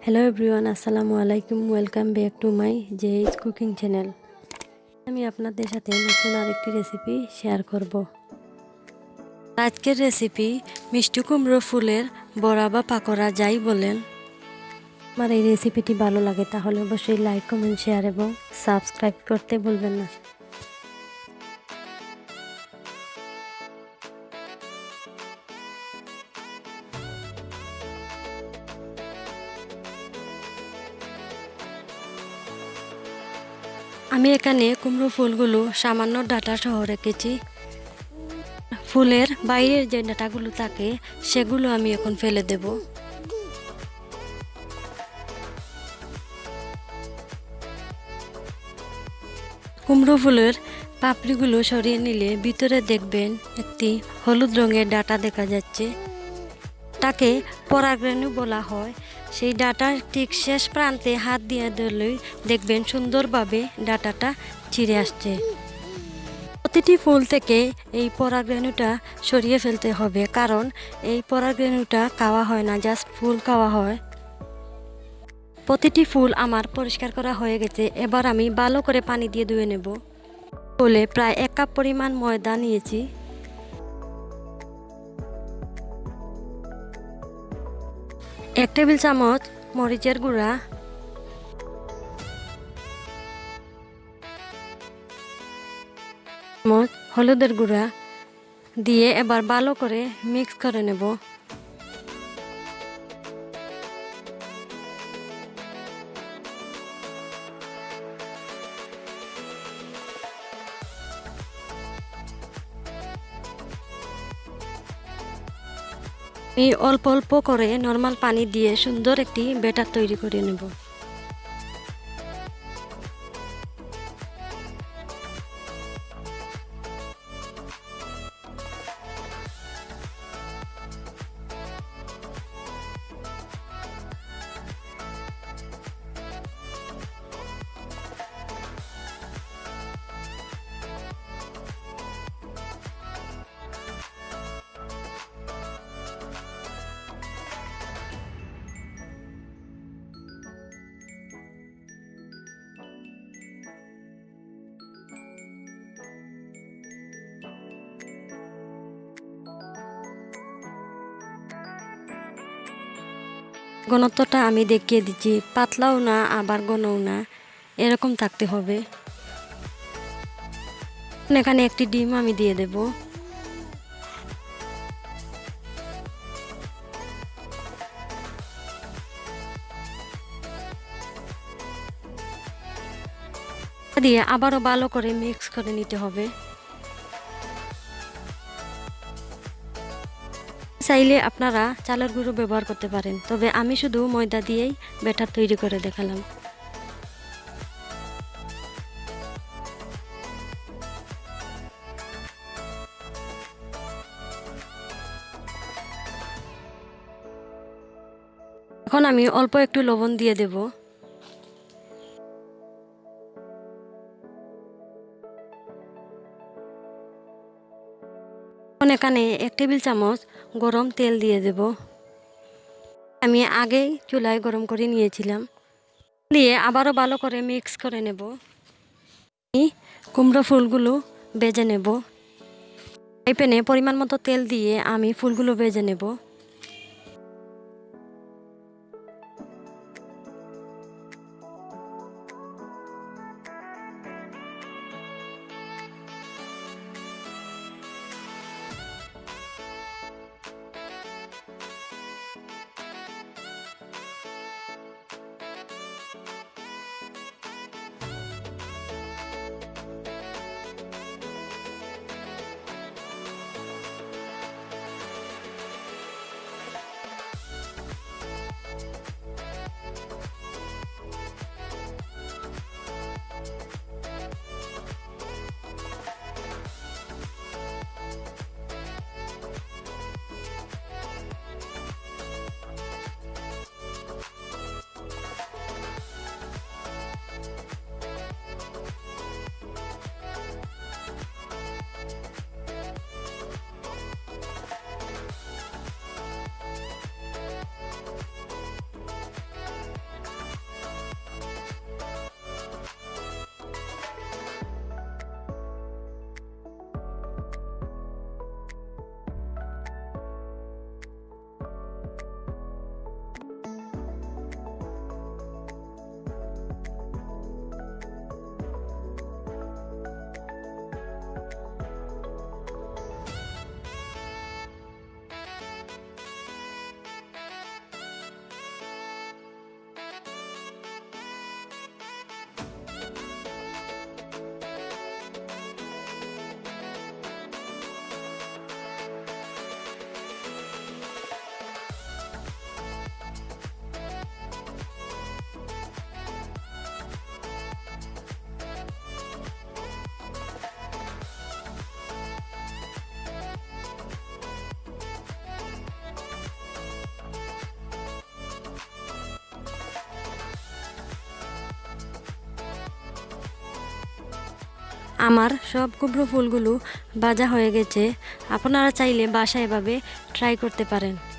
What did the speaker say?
Hello everyone, আসসালামু আলাইকুম। Welcome back to my জেইজ কুকিং চ্যানেল। আমি আপনাদের সাথে নতুন আরেকটি রেসিপি শেয়ার করব। আজকের রেসিপি মিষ্টি কুমড়ো ফুলের বড়া বা পাকোড়া যাই বলেন। আমার এই রেসিপিটি ভালো লাগে তাহলে অবশ্যই লাইক, কমেন্ট, শেয়ার এবং সাবস্ক্রাইব করতে ভুলবেন না। আমি এখানে কুমড়ো ফুলগুলো সামান্য ডাঁটা সহ রেখেছি। ফুলের বাইরের যে ডাঁটাগুলো থাকে সেগুলো আমি এখন ফেলে দেব। কুমড়ো ফুলের পাপড়িগুলো সরিয়ে নিলে ভিতরে দেখবেন একটি হলুদ রঙের ডাঁটা দেখা যাচ্ছে। তাকে পরাগরেণু বলা হয়। সেই ডাঁটার ঠিক শেষ প্রান্তে হাত দিয়ে ধরলেই দেখবেন সুন্দরভাবে ডাঁটাটা ছিঁড়ে আসছে। প্রতিটি ফুল থেকে এই পরাগরেণুটা সরিয়ে ফেলতে হবে, কারণ এই পরাগরেণুটা খাওয়া হয় না, জাস্ট ফুল খাওয়া হয়। প্রতিটি ফুল আমার পরিষ্কার করা হয়ে গেছে। এবার আমি ভালো করে পানি দিয়ে ধুয়ে নেব। ফুলে প্রায় 1 কাপ পরিমাণ ময়দা নিয়েছি। 1 টেবিল চামচ মরিচের গুঁড়া, হলুদের গুঁড়া দিয়ে এবার ভালো করে মিক্স করে নেব। আমি অল্প অল্প করে নর্মাল পানি দিয়ে সুন্দর একটি ব্যাটার তৈরি করে নেব। ঘনত্বটা আমি দেখিয়ে দিচ্ছি, পাতলাও না আবার ঘনও না, এরকম থাকতে হবে। এখানে একটি ডিম আমি দিয়ে দেব। দিয়ে আবারও ভালো করে মিক্স করে নিতে হবে। চাইলে আপনারা চালের গুঁড়ো ব্যবহার করতে পারেন, তবে আমি শুধু ময়দা দিয়েই ব্যাটার তৈরি করে দেখালাম। এখন আমি অল্প একটু লবণ দিয়ে দেব। এখানে 1 টেবিল চামচ গরম তেল দিয়ে দেব। আমি আগেই চুলায় গরম করে নিয়েছিলাম। দিয়ে আবারও ভালো করে মিক্স করে নেব। কুমড়ো ফুলগুলো ভেজে নেব। এই প্যানে পরিমাণ মতো তেল দিয়ে আমি ফুলগুলো ভেজে নেব। আমার সব কুমড়ো ফুলগুলো ভাজা হয়ে গেছে। আপনারা চাইলে বাসায় এভাবে ট্রাই করতে পারেন।